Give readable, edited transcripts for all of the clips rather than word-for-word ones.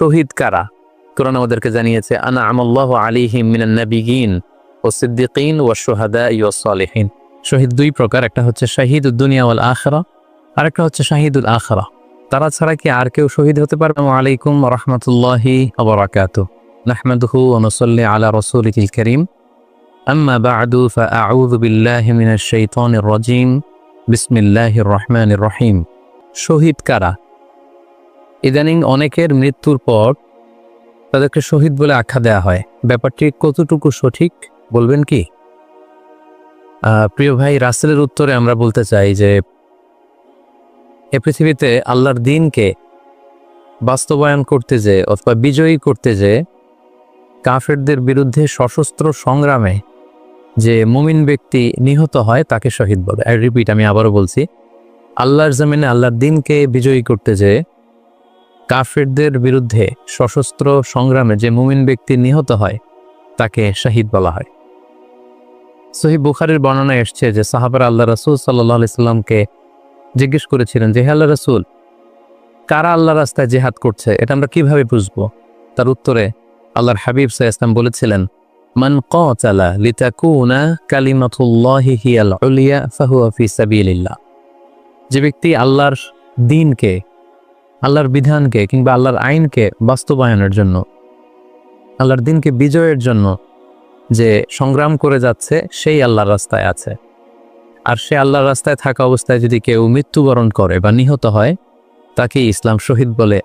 শহীদ কারা? কোরআন আমাদেরকে জানিয়েছে আনা আমাল্লাহু আলাইহিম মিনান নাবিয়িন ওয়াস সিদ্দিকিন ওয়াশ শুহাদা ওয়াস সালিহিন। শহীদ দুই প্রকার, একটা হচ্ছে শাহিদুদ দুনিয়া ওয়াল আখিরা, আর একটা হচ্ছে শাহিদুল আখিরা। তারা ছাড়া কি আর কেউ শহীদ হতে পারবে? আসসালামু আলাইকুম ওয়া রাহমাতুল্লাহি ওয়া বারাকাতুহু। নাহমাদুহু ওয়া নুসাল্লি আলা রাসূলিল কারীম। আম্মা বা'দু ফাআউযু বিল্লাহি মিনাশ শাইতানির রাজীম। বিসমিল্লাহির রহমানির রহিম। শহীদ কারা? ইদানিং অনেকের মৃত্যুর পর তাদেরকে শহীদ বলে আখ্যা দেয়া হয়। ব্যাপারটি কতটুকু সঠিক বলবেন কি? প্রিয় ভাই, রাসেলের উত্তরে আমরা বলতে চাই যে এ পৃথিবীতে আল্লাহর দ্বীনকে বাস্তবায়ন করতে যে অথবা বিজয়ী করতে যে কাফেরদের বিরুদ্ধে সশস্ত্র সংগ্রামে যে মুমিন ব্যক্তি নিহত হয় তাকে শহীদ বলে। আমি আবারও বলছি, আল্লাহর জমিনে আল্লাহর দ্বীনকে বিজয়ী করতে যে কাফেরদের বিরুদ্ধে সশস্ত্র সংগ্রামে যে মুমিন ব্যক্তি নিহত হয় তাকে শহীদ বলা হয়। সহিহ বুখারীর বর্ণনায় এসছে যে সাহাবারা আল্লাহ রাসূল সাল্লাল্লাহু আলাইহি সাল্লামকে জিজ্ঞেস করেছিলেন যে, হে আল্লাহ রাসূল, কারা আল্লাহর রাস্তায় জিহাদ করছে এটা আমরা কিভাবে বুঝবো? তার উত্তরে আল্লাহর হাবিব সাল্লাল্লাহু আলাইহি ওয়াসাল্লাম বলেছিলেন, মান কাতালা লিতাকুনা কালিমাতুল্লাহি হিয়াল উলিয়া ফাহুয়া ফি সাবিলিল্লাহ। যে ব্যক্তি আল্লাহর দ্বীনকে, আল্লাহর বিধানকে কিংবা আল্লাহর আইনকে বাস্তবায়নের জন্য, আল্লাহর দ্বীনকে বিজয়ের জন্য যে সংগ্রাম করে যাচ্ছে সেই আল্লাহর রাস্তায় আছে। আর সে আল্লাহর রাস্তায় থাকা অবস্থায় যদি কেউ মৃত্যুবরণ করে বা নিহত হয় তাকে ইসলাম শহীদ বলে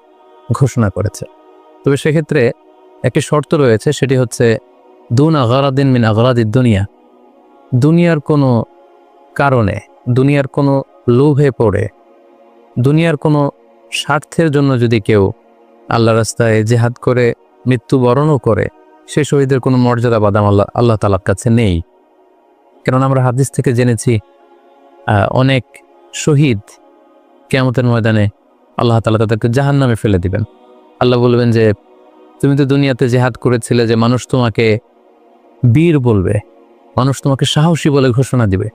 ঘোষণা করেছে। তবে সেক্ষেত্রে একটি শর্ত রয়েছে, সেটি হচ্ছে দুনা গারাদিন মিন আগরাদিদ দুনিয়া। দুনিয়ার কোনো কারণে, দুনিয়ার কোনো লোভে পড়ে, দুনিয়ার কোনো স্বার্থের জন্য যদি কেউ আল্লাহ রাস্তায় জিহাদ করে মৃত্যুবরণও করে, সে শহীদের কোনো মর্যাদা বাদাম আল্লাহ তাআলার কাছে নেই। কারণ আমরা হাদিস থেকে জেনেছি অনেক শহীদ কিয়ামতের ময়দানে আল্লাহ তাআলা তাদেরকে জাহান্নামে ফেলে দিবেন। আল্লাহ বলবেন যে তুমি তো দুনিয়াতে জিহাদ করেছিলে, যে মানুষ তোমাকে বীর বলবে, মানুষ তোমাকে সাহসী বলে ঘোষণা দিবে,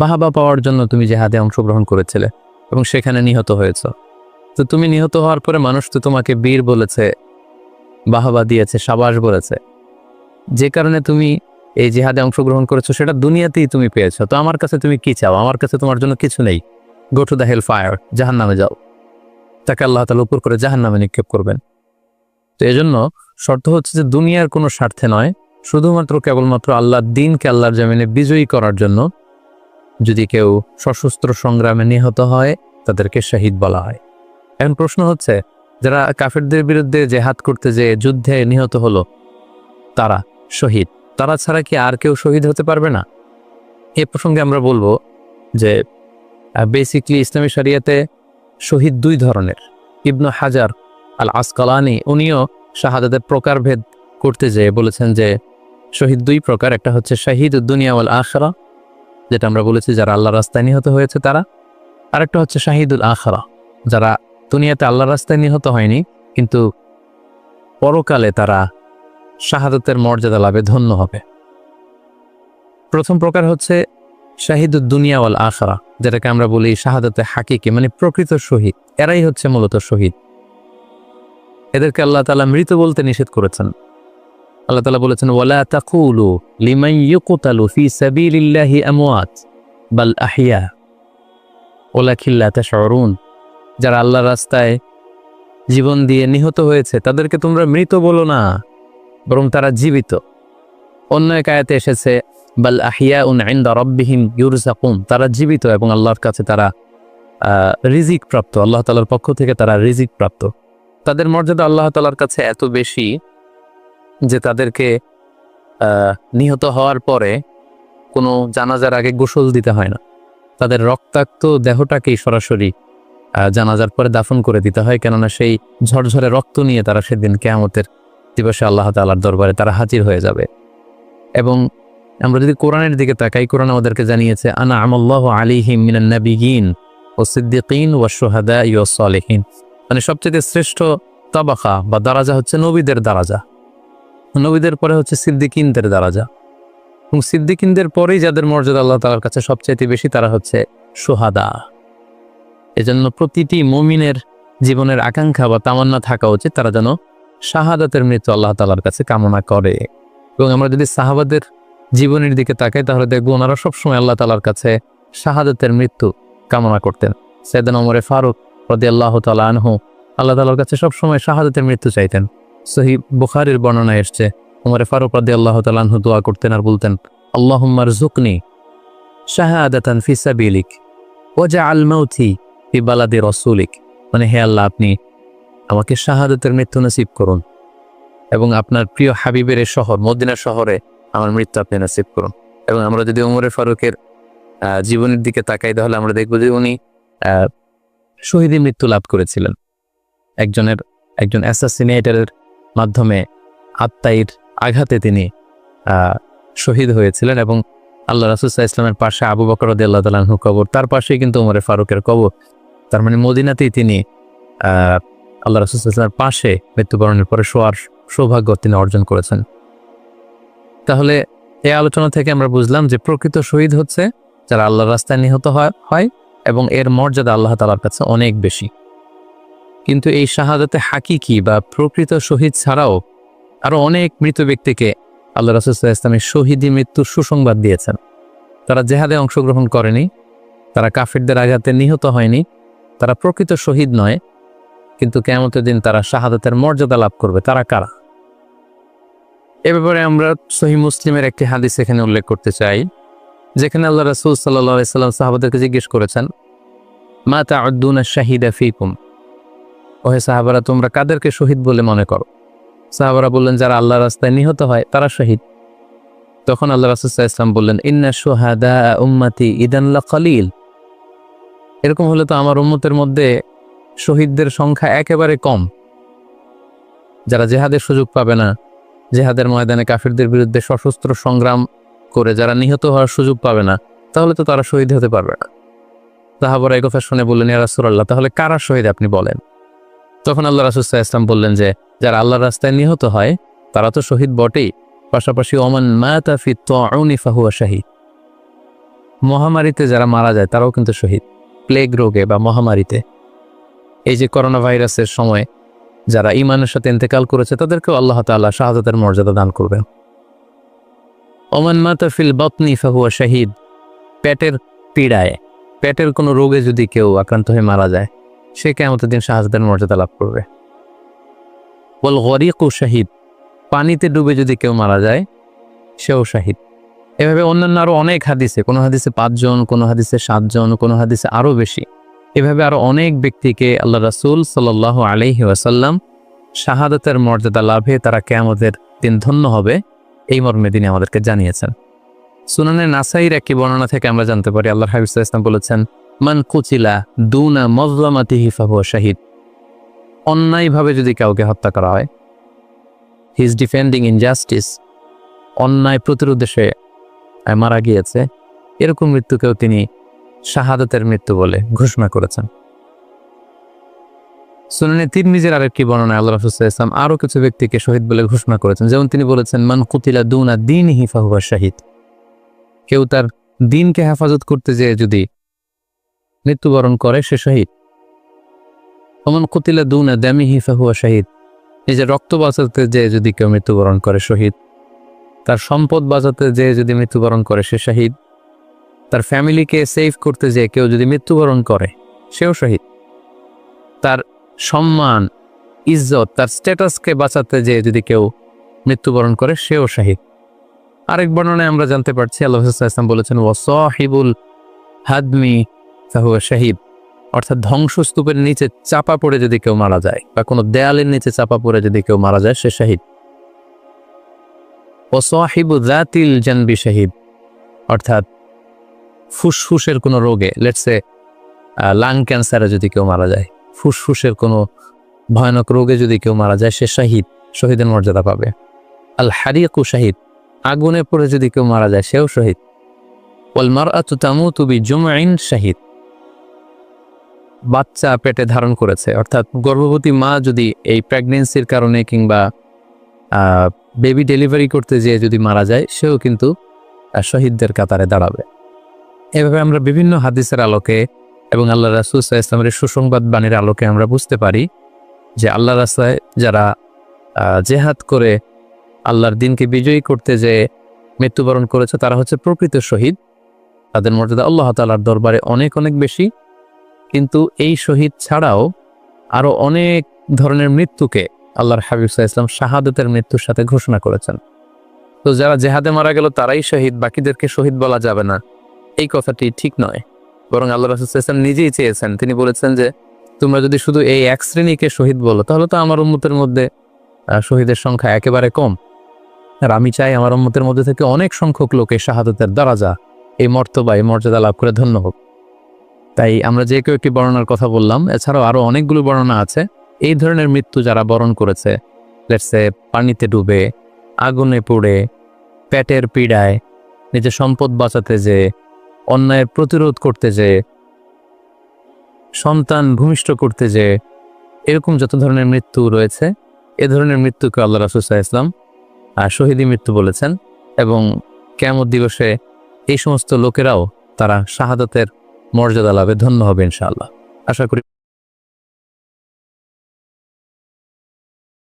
বাহবা পাওয়ার জন্য তুমি জিহাদে অংশগ্রহণ করেছিলে এবং সেখানে নিহত হয়েছ। তো তুমি নিহত হওয়ার পরে মানুষ তো তোমাকে বীর বলেছে, বাহবা দিয়েছে, সাবাস বলেছে, যে কারণে তুমি এই জিহাদে অংশগ্রহণ করেছো সেটা দুনিয়াতেই তুমি পেয়েছো। তো আমার কাছে তুমি কি চাও? আমার কাছে তোমার জন্য কিছু নেই। Go to the hell fire, জাহান্নামে যাও। তাকে আল্লাহ তাআলা উপর করে জাহান্নামে নিক্ষেপ করবেন। তো এজন্য শর্ত হচ্ছে যে দুনিয়ার কোনো স্বার্থে নয়, শুধুমাত্র কেবলমাত্র আল্লাহর দ্বীনকে আল্লাহর জমিনে বিজয়ী করার জন্য যদি কেউ সশস্ত্র সংগ্রামে নিহত হয় তাদেরকে শহীদ বলা হয়। এখন প্রশ্ন হচ্ছে, যারা কাফেরদের বিরুদ্ধে জিহাদ করতে যে যুদ্ধে নিহত হলো তারা শহীদ, তারা ছাড়া কি আর কেউ শহীদ হতে পারবে না? এ প্রসঙ্গে আমরা বলবো যে বেসিকলি ইসলামী শরিয়াতে শহীদ দুই ধরনের। ইবনু হাজার আল আসকালানি উনিও শাহাদাতের প্রকারভেদ করতে যেয়ে বলেছেন যে শহীদ দুই প্রকার, একটা হচ্ছে শাহিদুদ দুনিয়া ওয়াল আখিরা, যেটা আমরা বলেছি যারা আল্লাহর রাস্তায় নিহত হয়েছে তারা, আর একটা হচ্ছে শাহিদুল আখিরা, যারা দুনিয়াতে আল্লাহর রাস্তায় নিহত হয়নি কিন্তু পরকালে তারা শাহাদাতের মর্যাদা লাভে ধন্য হবে। প্রথম প্রকার হচ্ছে শাহিদুদ দুনিয়া ওয়াল আখিরা, যেটাকে আমরা বলি শাহাদাতে হাকিকি, মানে প্রকৃত শহীদ। এরাই হচ্ছে মূলত শহীদ। এদেরকে আল্লাহ তাআলা মৃত বলতে নিষেধ করেছেন। আল্লাহ তাআলা বলেছেন, ওয়ালা তাকুলু লিমান ইউকতালু ফি সাবিলিল্লাহি আমওয়াত বাল আহইয়া ওয়ালাকিন লা তাশউরুন। যারা আল্লাহর রাস্তায় জীবন দিয়ে নিহত হয়েছে তাদেরকে তোমরা মৃত বলো না, বরং তারা জীবিত। অন্য এক আয়াতে এসেছে বাল আহিয়াউন ইনদা রাব্বিহিম ইউরযাকুন, তারা জীবিত এবং আল্লাহর কাছে তারা রিজিক প্রাপ্ত, আল্লাহ তাআলার পক্ষ থেকে তারা রিজিক প্রাপ্ত। তাদের মর্যাদা আল্লাহ তাআলার কাছে এত বেশি যে তাদেরকে নিহত হওয়ার পরে কোনো জানাজার আগে গোসল দিতে হয় না, তাদের রক্তাক্ত দেহটাকেই সরাসরি জানাজার পরে দাফন করে দিতে হয়, কেননা সেই ঝরঝরে রক্ত নিয়ে তারা সেদিন কিয়ামতের দিবসে আল্লাহ তাআলার দরবারে তারা হাজির হয়ে যাবে। এবং আমরা যদি কোরআনের দিকে তাকাই, কোরআন আমাদেরকে জানিয়েছে আনা আমাল্লাহু আলাইহিম মিনান নাবিয়িন ওয়াস সিদ্দিকিন ওয়াশ শুহাদা ওয়াস সালিহিন, মানে সবচেয়ে শ্রেষ্ঠ তাবাকা বা দারাজা হচ্ছে নবীদের দারাজা, নবীদের পরে হচ্ছে সিদ্দিকিনদের দারাজা, এবং সিদ্দিকিনদের পরেই যাদের মর্যাদা আল্লাহ তাআলার কাছে সবচেয়ে বেশি তারা হচ্ছে শুহাদা। এজন্য প্রতিটি মুমিনের জীবনের আকাঙ্ক্ষা বা তামান্না থাকা উচিত তারা যেন শাহাদাতের মৃত্যু আল্লাহ তাআলার কাছে কামনা করে। এবং আমরা যদি সাহাবাদের জীবনের দিকে তাকাই তাহলে দেখবো ওনারা সবসময় আল্লাহ তাআলার কাছে শাহাদাতের মৃত্যু কামনা করতেন। সাইয়েদনা ওমর ফারুক রাদিয়াল্লাহু তাআলা আনহু আল্লাহ তাআলার কাছে সবসময় শাহাদাতের মৃত্যু চাইতেন। সহিহ বুখারীর বর্ণনায় এসেছে ওমর ফারুক রাদিয়াল্লাহু তাআলা আনহু দোয়া করতেন আর বলতেন, আল্লাহুম্মা রযুকনি শাহাদাতান ফি সাবিলিক ওয়াজআল মাউতি ফি বালাদি রাসূলিক। মানে হে আল্লাহ, আপনি আমাকে শাহাদাতের মৃত্যু নসিব করুন এবং আপনার প্রিয় হাবিবের এই শহর মদিনা শহরে আমার মৃত্যু আপনি নসিব করুন। এবং আমরা যদি ওমর ফারুকের জীবনের দিকে তাকাই তাহলে আমরা দেখব যে উনি শহীদী মৃত্যু লাভ করেছিলেন। একজন অ্যাসাসিনেটরের মাধ্যমে আত্মাইর আঘাতে তিনি শহীদ হয়েছিলেন এবং আল্লাহ রাসূল সাল্লাল্লাহু আলাইহি ওয়াসাল্লামের পাশে আবু বকর রাদিয়াল্লাহু তাআলা আনহু কবর, তার পাশেই কিন্তু ওমর ফারুকের কবর। তার মানে মদিনাতেই তিনি আল্লাহ রাসূল সাল্লাল্লাহু আলাইহি ওয়াসাল্লামের পাশে মৃত্যুবরণের পরে শোয়ার সৌভাগ্য তিনি অর্জন করেছেন। তাহলে এই আলোচনা থেকে আমরা বুঝলাম যে প্রকৃত শহীদ হচ্ছে যারা আল্লাহর রাস্তায় নিহত হয় এবং এর মর্যাদা আল্লাহ তাআলার কাছে অনেক বেশি। কিন্তু এই শাহাদাতে হাকিকি বা প্রকৃত শহীদ ছাড়াও আরো অনেক মৃত ব্যক্তিকে আল্লাহ রাসূল সাল্লাল্লাহু আলাইহি ওয়াসাল্লাম শহীদী মৃত্যুর সুসংবাদ দিয়েছেন। তারা জেহাদে অংশগ্রহণ করেনি, তারা কাফিরদের আঘাতে নিহত হয়নি, তারা প্রকৃত শহীদ নয়, কিন্তু কিয়ামতের দিন তারা শাহাদাতের মর্যাদা লাভ করবে। তারা কারা? এ ব্যাপারে আমরা সহিহ মুসলিমের একটি হাদিস এখানে উল্লেখ করতে চাই, যেখানে আল্লাহ রাসূল সাল্লাল্লাহু আলাইহি ওয়াসাল্লাম সাহাবাদেরকে জিজ্ঞেস করেছেন, মা তাউদ্দুনা শাহিদা ফীকুম, ওহে সাহাবারা তোমরা কাদেরকে শহীদ বলে মনে করো? সাহাবারা বললেন, যারা আল্লাহর রাস্তায় নিহত হয় তারা শহীদ। তখন আল্লাহ রাসূল সাল্লাল্লাহু আলাইহি ওয়াসাল্লাম বললেন, ইন্না শুহাদা উম্মতি ইদান লাকালিল, এরকম হলে তো আমার উম্মতের মধ্যে শহীদদের সংখ্যা একেবারে কম। যারা জেহাদের সুযোগ পাবে না, জেহাদের ময়দানে কাফিরদের বিরুদ্ধে সশস্ত্র সংগ্রাম করে যারা নিহত হওয়ার সুযোগ পাবে না, তাহলে তো তারা শহীদ হতে পারবে না। সাহাবারা এই কথা শুনে বললেন, ইয়া রাসূলুল্লাহ, তাহলে কারা শহীদ আপনি বলেন। তখন আল্লাহ রাসূল সাল্লাল্লাহু আলাইহি ওয়াসাল্লাম বললেন যে যারা আল্লাহর রাস্তায় নিহত হয় তারা তো শহীদ বটেই, পাশাপাশি ওমান মাতা ফি তাউনি ফাহুয়া শাহীদ, মহামারীতে যারা মারা যায় তারাও কিন্তু শহীদ। প্লেগ রোগে বা মহামারীতে, এই যে করোনা ভাইরাসের সময় যারা ঈমানের সাথে ইন্তেকাল করেছে তাদেরকেও আল্লাহ তাআলা শাহাদাতের মর্যাদা দান করবেন। ওমান মাতা ফিল বাতনি ফাহুয়া শাহীদ, পেটের পীড়ায়, পেটের কোনো রোগে যদি কেউ আক্রান্ত হয়ে মারা যায় সে কিয়ামতের দিন শাহাদাতের মর্যাদা লাভ করবে। ওয়াল গরিকু শাহীদ, পানিতে ডুবে যদি কেউ মারা যায় সেও শাহীদ। এভাবে অন্যান্য আরো অনেক হাদিসে, কোনো হাদিসে 5 জন, কোনো হাদিসে 7 জন, কোনো হাদিসে আরো বেশি, এভাবে আরো অনেক ব্যক্তিকে আল্লাহ রাসূল সাল্লাল্লাহু আলাইহি ওয়াসাল্লাম শাহাদাতের মর্যাদা লাভে তারা কিয়ামতের দিন ধন্য হবে এই মর্মে তিনি আমাদেরকে জানিয়েছেন। সুনানে নাসাইর একটি বর্ণনা থেকে আমরা জানতে পারি আল্লাহর হাবিব সাল্লাল্লাহু আলাইহি ওয়াসাল্লাম বলেছেন, মান কুতিলা দুনা মাজলামাতিহি ফাহুয়া শাহীদ, অন্যায়ভাবে যদি কাউকে হত্যা করা হয়, হি ইজ ডিফেন্ডিং ইনজাস্টিস, অন্যায় প্রতিরোধে সে মারা গিয়েছে, এরকম মৃত্যুকেও তিনি শাহাদাতের মৃত্যু বলে ঘোষণা করেছেন। সুনানে তিরমিজির আরেকটি বর্ণনায় আল্লাহ রাসূল সাল্লাল্লাহু আলাইহি ওয়াসাল্লাম আরো কিছু ব্যক্তিকে শহীদ বলে ঘোষণা করেছেন। যেমন তিনি বলেছেন, মান কুতিলা দুনা দীনিহি ফাহুয়া শাহীদ, কেউ তার দ্বীনকে হেফাজত করতে যেয়ে যদি মৃত্যুবরণ করে সে শহীদ। ওমান কুতিলা দুনা দামিহি ফাহুয়া শাহীদ, এই যে রক্ত বাঁচাতে যেয়ে যদি কেউ মৃত্যুবরণ করে শহীদ, তার সম্পদ বাঁচাতে যেয়ে যদি মৃত্যুবরণ করে সে শহীদ, তার ফ্যামিলিকে সেভ করতে যেয়ে কেউ যদি মৃত্যুবরণ করে সেও শহীদ, তার সম্মান ইজ্জত তার স্ট্যাটাসকে বাঁচাতে যেয়ে যদি কেউ মৃত্যুবরণ করে সেও শহীদ। আরেক বর্ণনায় আমরা জানতে পারছি আল্লাহ সাল্লাল্লাহু আলাইহি ওয়াসাল্লাম বলেছেন, ওয়াসাহিবুল হাদমি ফাহুয়া শাহীদ, অর্থাৎ ধ্বংসস্তূপের নিচে চাপা পড়ে যদি কেউ মারা যায় বা কোনো দেয়ালের নিচে চাপা পড়ে যদি কেউ মারা যায় সে শহীদ। ওয়াসাহিবু যাতিল জানবি শাহীদ, অর্থাৎ ফুসফুসের কোনো রোগে, লেটস সে লাং ক্যান্সারে যদি কেউ মারা যায়, ফুসফুসের কোনো ভয়ানক রোগে যদি কেউ মারা যায় সে শহীদ, শহীদের মর্যাদা পাবে। আল হারিকু শাহীদ, আগুনে পড়ে যদি কেউ মারা যায় সেও শহীদ। ওয়াল মারআতু তামুতু বিজুমইন শাহীদ, বাচ্চা পেটে ধারণ করেছে, অর্থাৎ গর্ভবতী মা যদি এই প্রেগন্যান্সির কারণে কিংবা বেবি ডেলিভারি করতে যেয়ে যদি মারা যায় সেও কিন্তু শহীদদের কাতারে দাঁড়াবে। এভাবে আমরা বিভিন্ন হাদিসের আলোকে এবং আল্লাহ রাসূল সাল্লাল্লাহু আলাইহি ওয়াসাল্লামের সুসংবাদ বাণীর আলোকে আমরা বুঝতে পারি যে আল্লাহ রাস্তায় যারা জেহাদ করে আল্লাহর দিনকে বিজয়ী করতে যে মৃত্যুবরণ করেছে তারা হচ্ছে প্রকৃত শহীদ। তাদের মর্যাদা আল্লাহ তাআলার দরবারে অনেক অনেক বেশি। কিন্তু এই শহীদ ছাড়াও আরো অনেক ধরনের মৃত্যুকে আল্লাহর হাবিব সাল্লাল্লাহু আলাইহি ওয়াসাল্লাম শাহাদাতের মৃত্যুর সাথে ঘোষণা করেছেন। তো যারা জেহাদে মারা গেল তারাই শহীদ, বাকিদেরকে শহীদ বলা যাবে না, এই কথাটি ঠিক নয়। বরং আল্লাহ রাসূল সাল্লাল্লাহু আলাইহি ওয়াসাল্লাম নিজেই চেয়েছেন, তিনি বলেছেন যে তোমরা যদি শুধু এই এক শ্রেণীকে শহীদ বলো তাহলে তো আমার উম্মতের মধ্যে শহীদের সংখ্যা একেবারে কম। আর আমি চাই আমার উম্মতের মধ্যে থেকে অনেক সংখ্যক লোক এই শাহাদাতের দরজা, এই মর্তবা, এই মর্যাদা লাভ করে ধন্য হোক। তাই আমরা যে কেউ একটি বর্ণনার কথা বললাম, এছাড়াও আরো অনেকগুলো বর্ণনা আছে। এই ধরনের মৃত্যু যারা বরণ করেছে, লেটসে পানিতে ডুবে, আগুনে পুড়ে, পেটের পীড়ায়, নিজের সম্পদ বাঁচাতে যে, অন্যায়ের প্রতিরোধ করতে যে, সন্তান ভূমিষ্ঠ করতে যে, এরকম যত ধরনের মৃত্যু রয়েছে, এ ধরনের মৃত্যুকে আল্লাহ রাসূল সাল্লাল্লাহু আলাইহি ওয়াসাল্লাম শহীদি মৃত্যু বলেছেন। এবং কিয়ামত দিবসে এই সমস্ত লোকেরাও তারা শাহাদাতের মর্যাদা লাভে ধন্য হবে ইনশাআল্লাহ। আশা করি